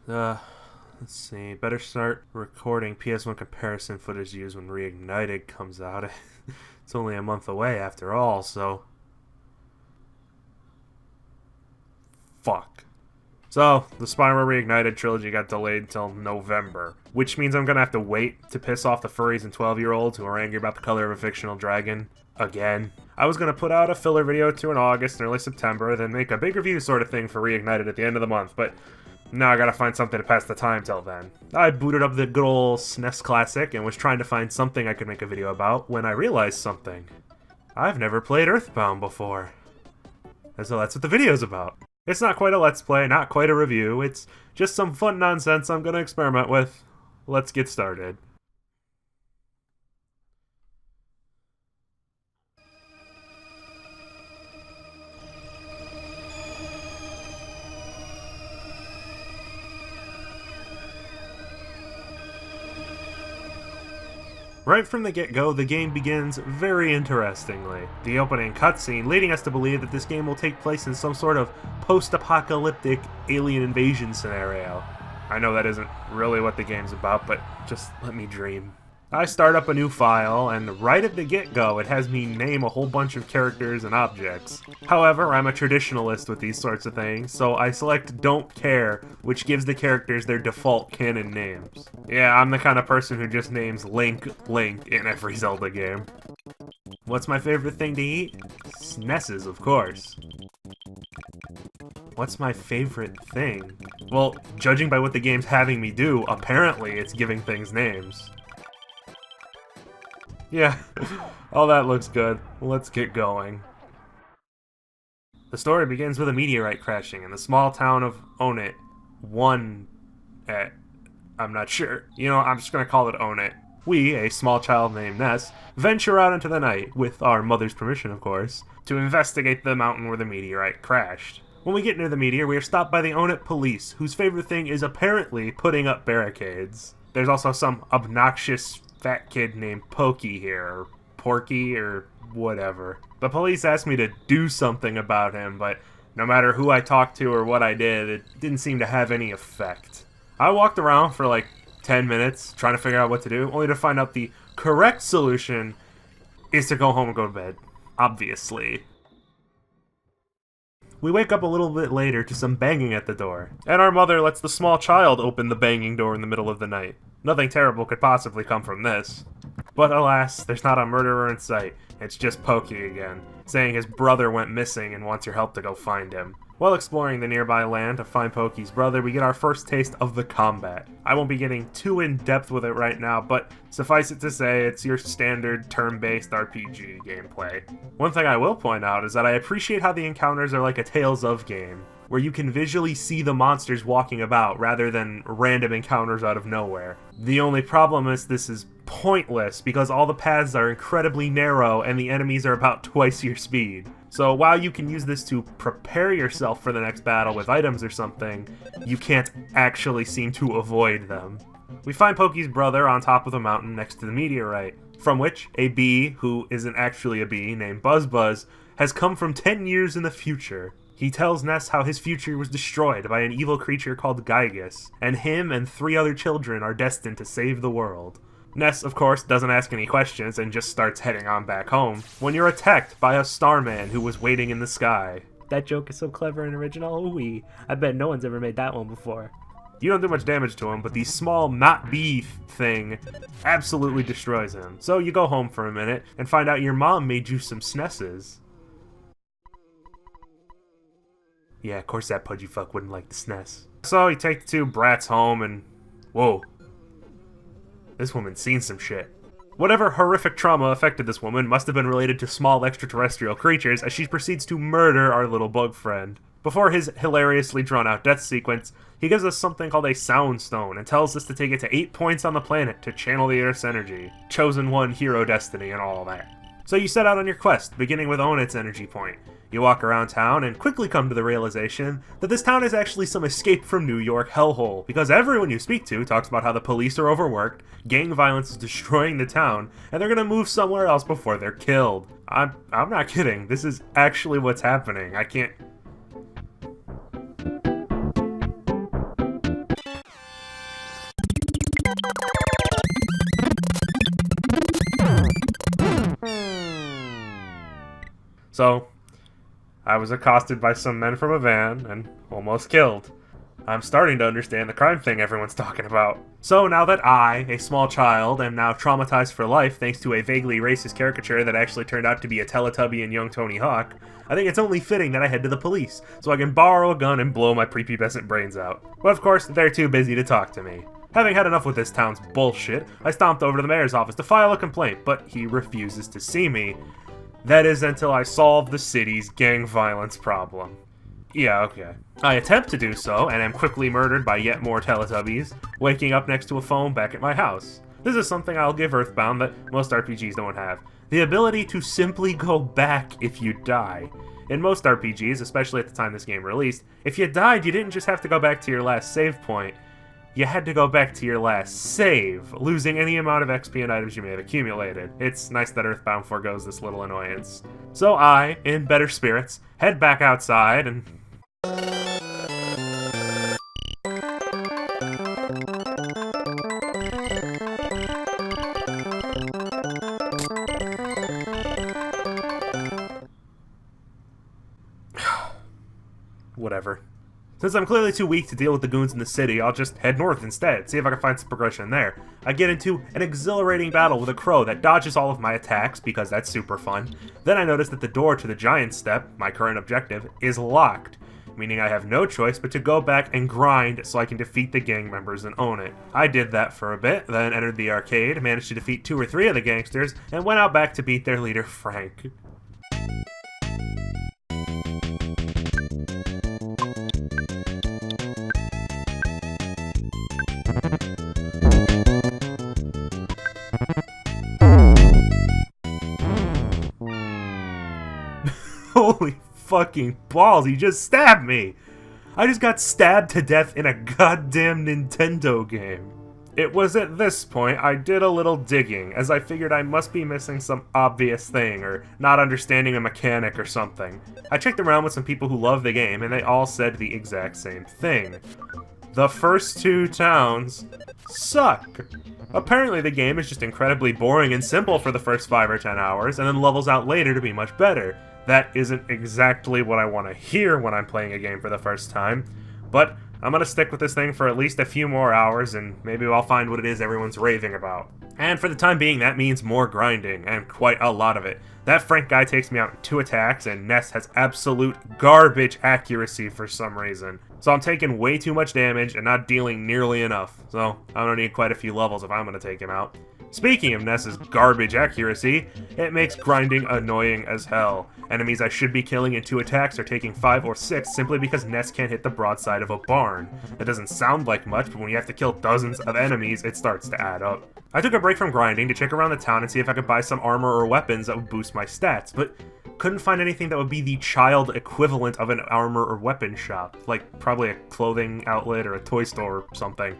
Uh, let's see. Better start recording PS1 comparison footage used when Reignited comes out. It's only a month away after all, so... Fuck. So, the Spyro Reignited trilogy got delayed until November, which means I'm gonna have to wait to piss off the furries and 12-year-olds who are angry about the color of a fictional dragon. Again. I was gonna put out a filler video too in August and early September, then make a big review sort of thing for Reignited at the end of the month, but now I gotta find something to pass the time till then. I booted up the good old SNES Classic and was trying to find something I could make a video about when I realized something. I've never played Earthbound before. And so that's what the video's about. It's not quite a Let's Play, not quite a review, it's just some fun nonsense I'm gonna experiment with. Let's get started. Right from the get-go, the game begins very interestingly. The opening cutscene leading us to believe that this game will take place in some sort of post-apocalyptic alien invasion scenario. I know that isn't really what the game's about, but just let me dream. I start up a new file, and right at the get-go, it has me name a whole bunch of characters and objects. However, I'm a traditionalist with these sorts of things, so I select Don't Care, which gives the characters their default canon names. Yeah, I'm the kind of person who just names Link, Link in every Zelda game. What's my favorite thing to eat? SNESes, of course. What's my favorite thing? Well, judging by what the game's having me do, apparently it's giving things names. Yeah, all that looks good. Let's get going. The story begins with a meteorite crashing in the small town of Onit. I'm not sure. You know, I'm just gonna call it Onit. We, a small child named Ness, venture out into the night, with our mother's permission of course, to investigate the mountain where the meteorite crashed. When we get near the meteor, we are stopped by the Onit police, whose favorite thing is apparently putting up barricades. There's also some obnoxious fat kid named Pokey here, or Porky, or whatever. The police asked me to do something about him, but no matter who I talked to or what I did, it didn't seem to have any effect. I walked around for like 10 minutes trying to figure out what to do, only to find out the correct solution is to go home and go to bed. Obviously. We wake up a little bit later to some banging at the door, and our mother lets the small child open the banging door in the middle of the night. Nothing terrible could possibly come from this. But alas, there's not a murderer in sight. It's just Pokey again, saying his brother went missing and wants your help to go find him. While exploring the nearby land to find Pokey's brother, we get our first taste of the combat. I won't be getting too in-depth with it right now, but suffice it to say, it's your standard turn-based RPG gameplay. One thing I will point out is that I appreciate how the encounters are like a Tales of game, where you can visually see the monsters walking about rather than random encounters out of nowhere. The only problem is this is pointless because all the paths are incredibly narrow and the enemies are about twice your speed. So while you can use this to prepare yourself for the next battle with items or something, you can't actually seem to avoid them. We find Pokey's brother on top of a mountain next to the meteorite, from which a bee, who isn't actually a bee, named Buzz Buzz, has come from 10 years in the future. He tells Ness how his future was destroyed by an evil creature called Gygus, and him and 3 other children are destined to save the world. Ness, of course, doesn't ask any questions and just starts heading on back home, when you're attacked by a starman who was waiting in the sky. That joke is so clever and original, ooh-wee. I bet no one's ever made that one before. You don't do much damage to him, but the small not bee thing absolutely destroys him. So you go home for a minute and find out your mom made you some SNESes. Yeah, of course that pudgy fuck wouldn't like the SNES. So you take the 2 brats home and... whoa. This woman's seen some shit. Whatever horrific trauma affected this woman must have been related to small extraterrestrial creatures as she proceeds to murder our little bug friend. Before his hilariously drawn-out death sequence, he gives us something called a Sound Stone and tells us to take it to 8 points on the planet to channel the Earth's energy. Chosen one, hero destiny, and all that. So you set out on your quest, beginning with Onit's energy point. You walk around town and quickly come to the realization that this town is actually some escape from New York hellhole, because everyone you speak to talks about how the police are overworked, gang violence is destroying the town, and they're gonna move somewhere else before they're killed. I'm not kidding, this is actually what's happening. I can't... So, I was accosted by some men from a van and almost killed. I'm starting to understand the crime thing everyone's talking about. So now that I, a small child, am now traumatized for life thanks to a vaguely racist caricature that actually turned out to be a Teletubby and young Tony Hawk, I think it's only fitting that I head to the police, so I can borrow a gun and blow my prepubescent brains out. But of course, they're too busy to talk to me. Having had enough with this town's bullshit, I stomped over to the mayor's office to file a complaint, but he refuses to see me. That is until I solve the city's gang violence problem. Yeah, okay. I attempt to do so, and am quickly murdered by yet more Teletubbies, waking up next to a phone back at my house. This is something I'll give Earthbound that most RPGs don't have. The ability to simply go back if you die. In most RPGs, especially at the time this game released, if you died, you didn't just have to go back to your last save point. You had to go back to your last save, losing any amount of XP and items you may have accumulated. It's nice that Earthbound forgoes this little annoyance. So I, in better spirits, head back outside and... Whatever. Since I'm clearly too weak to deal with the goons in the city, I'll just head north instead, see if I can find some progression there. I get into an exhilarating battle with a crow that dodges all of my attacks, because that's super fun. Then I notice that the door to the giant step, my current objective, is locked, meaning I have no choice but to go back and grind so I can defeat the gang members and own it. I did that for a bit, then entered the arcade, managed to defeat 2 or 3 of the gangsters, and went out back to beat their leader, Frank. Holy fucking balls, he just stabbed me! I just got stabbed to death in a goddamn Nintendo game. It was at this point I did a little digging, as I figured I must be missing some obvious thing, or not understanding a mechanic or something. I checked around with some people who love the game, and they all said the exact same thing. The first 2 towns suck. Apparently the game is just incredibly boring and simple for the first 5 or 10 hours, and then levels out later to be much better. That isn't exactly what I want to hear when I'm playing a game for the first time, but I'm gonna stick with this thing for at least a few more hours, and maybe I'll find what it is everyone's raving about. And for the time being, that means more grinding, and quite a lot of it. That Frank guy takes me out in 2 attacks, and Ness has absolute garbage accuracy for some reason. So I'm taking way too much damage and not dealing nearly enough, so I'm gonna need quite a few levels if I'm gonna take him out. Speaking of Ness's garbage accuracy, it makes grinding annoying as hell. Enemies I should be killing in 2 attacks are taking 5 or 6 simply because Ness can't hit the broadside of a barn. That doesn't sound like much, but when you have to kill dozens of enemies, it starts to add up. I took a break from grinding to check around the town and see if I could buy some armor or weapons that would boost my stats, but couldn't find anything that would be the child equivalent of an armor or weapon shop, like probably a clothing outlet or a toy store or something.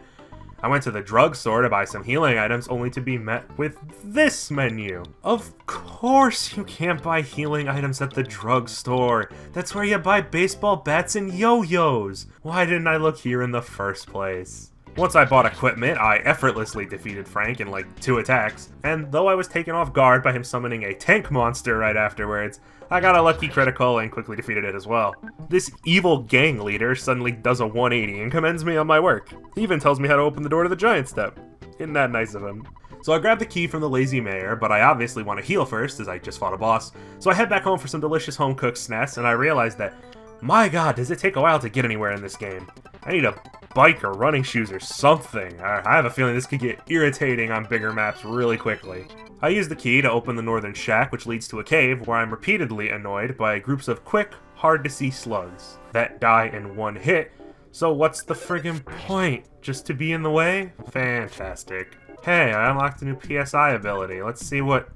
I went to the drugstore to buy some healing items, only to be met with this menu. Of course you can't buy healing items at the drugstore. That's where you buy baseball bats and yo-yos. Why didn't I look here in the first place? Once I bought equipment, I effortlessly defeated Frank in like 2 attacks, and though I was taken off guard by him summoning a tank monster right afterwards, I got a lucky critical and quickly defeated it as well. This evil gang leader suddenly does a 180 and commends me on my work. He even tells me how to open the door to the giant step. Isn't that nice of him? So I grabbed the key from the lazy mayor, but I obviously want to heal first, as I just fought a boss. So I head back home for some delicious home-cooked snacks, and I realize that, my god, does it take a while to get anywhere in this game. I need a bike or running shoes or something. I have a feeling this could get irritating on bigger maps really quickly. I use the key to open the northern shack, which leads to a cave where I'm repeatedly annoyed by groups of quick, hard-to-see slugs that die in 1 hit. So what's the friggin' point? Just to be in the way? Fantastic. Hey, I unlocked a new PSI ability. Let's see what...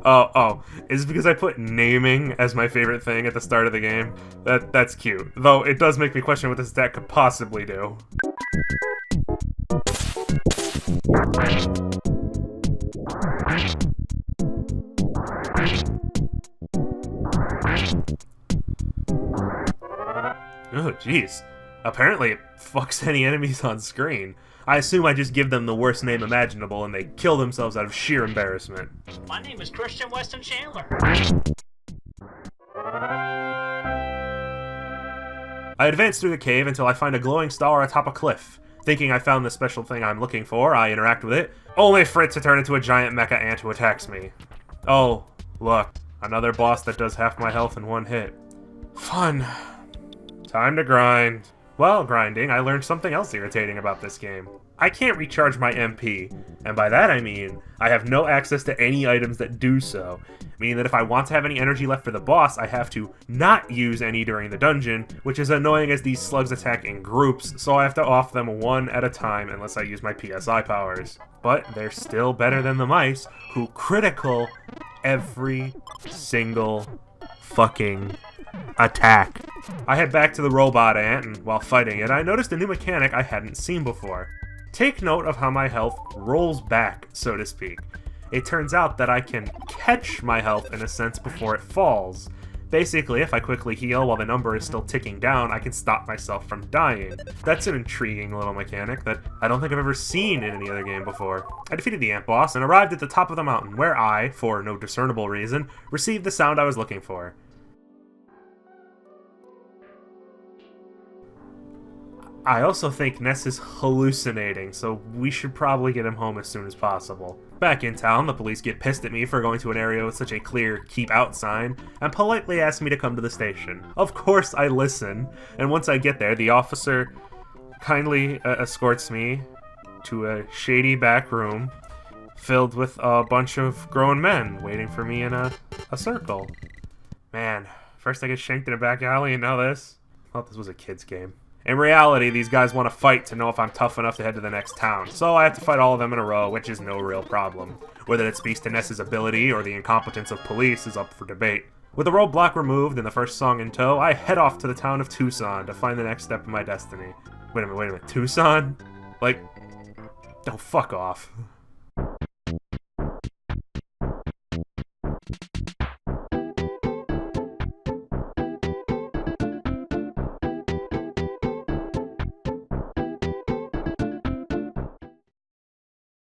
Oh, is it because I put naming as my favorite thing at the start of the game? That's cute. Though it does make me question what this stat could possibly do. Oh, jeez. Apparently it fucks any enemies on screen. I assume I just give them the worst name imaginable and they kill themselves out of sheer embarrassment. My name is Christian Weston Chandler. I advance through the cave until I find a glowing star atop a cliff. Thinking I found the special thing I'm looking for, I interact with it, only for it to turn into a giant mecha ant who attacks me. Oh, look, another boss that does half my health in one hit. Fun. Time to grind. While grinding, I learned something else irritating about this game. I can't recharge my MP, and by that I mean, I have no access to any items that do so, meaning that if I want to have any energy left for the boss, I have to not use any during the dungeon, which is annoying as these slugs attack in groups, so I have to off them one at a time unless I use my PSI powers. But they're still better than the mice, who critical every single fucking attack. I head back to the robot ant, and while fighting it, I noticed a new mechanic I hadn't seen before. Take note of how my health rolls back, so to speak. It turns out that I can catch my health in a sense before it falls. Basically, if I quickly heal while the number is still ticking down, I can stop myself from dying. That's an intriguing little mechanic that I don't think I've ever seen in any other game before. I defeated the ant boss and arrived at the top of the mountain, where I, for no discernible reason, received the sound I was looking for. I also think Ness is hallucinating, so we should probably get him home as soon as possible. Back in town, the police get pissed at me for going to an area with such a clear keep out sign, and politely ask me to come to the station. Of course I listen, and once I get there, the officer kindly escorts me to a shady back room filled with a bunch of grown men waiting for me in a circle. Man, first I get shanked in a back alley and now this. I thought this was a kid's game. In reality, these guys want to fight to know if I'm tough enough to head to the next town, so I have to fight all of them in a row, which is no real problem. Whether that speaks to Ness's ability or the incompetence of police is up for debate. With the roadblock removed and the first song in tow, I head off to the town of Tucson to find the next step in my destiny. Wait a minute, Tucson? Like, oh, fuck off.